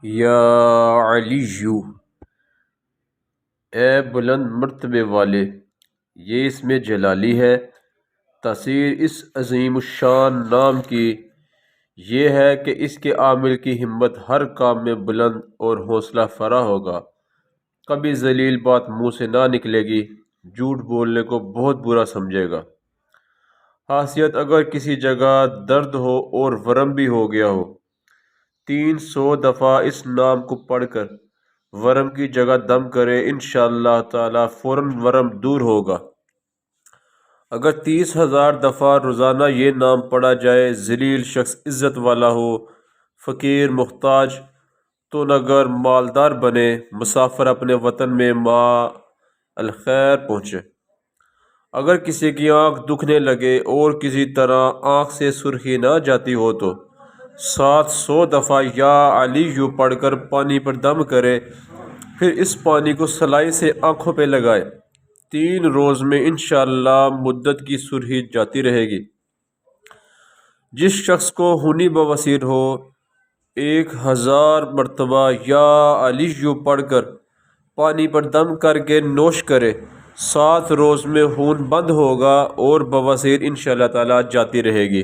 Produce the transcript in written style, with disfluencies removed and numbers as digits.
یا علیو، اے بلند مرتبے والے، یہ اسم جلالی ہے۔ تاثیر اس عظیم الشان نام کی یہ ہے کہ اس کے عامل کی ہمت ہر کام میں بلند اور حوصلہ فرا ہوگا، کبھی ذلیل بات منہ سے نہ نکلے گی، جھوٹ بولنے کو بہت برا سمجھے گا۔ خاصیت، اگر کسی جگہ درد ہو اور ورم بھی ہو گیا ہو، 300 دفعہ اس نام کو پڑھ کر ورم کی جگہ دم کرے، انشاءاللہ تعالی فوراً ورم دور ہوگا۔ اگر 30,000 دفعہ روزانہ یہ نام پڑھا جائے، ذلیل شخص عزت والا ہو، فقیر محتاج تو نگر مالدار بنے، مسافر اپنے وطن میں ما الخیر پہنچے۔ اگر کسی کی آنکھ دکھنے لگے اور کسی طرح آنکھ سے سرخی نہ جاتی ہو تو 700 دفعہ یا علیہ پڑھ کر پانی پر دم کرے، پھر اس پانی کو سلائی سے آنکھوں پہ لگائے، 3 روز میں انشاءاللہ مدت کی سرخی جاتی رہے گی۔ جس شخص کو خونی بواسیر ہو، 1000 مرتبہ یا علیہ پڑھ کر پانی پر دم کر کے نوش کرے، 7 روز میں خون بند ہوگا اور بواسیر انشاءاللہ تعالی جاتی رہے گی۔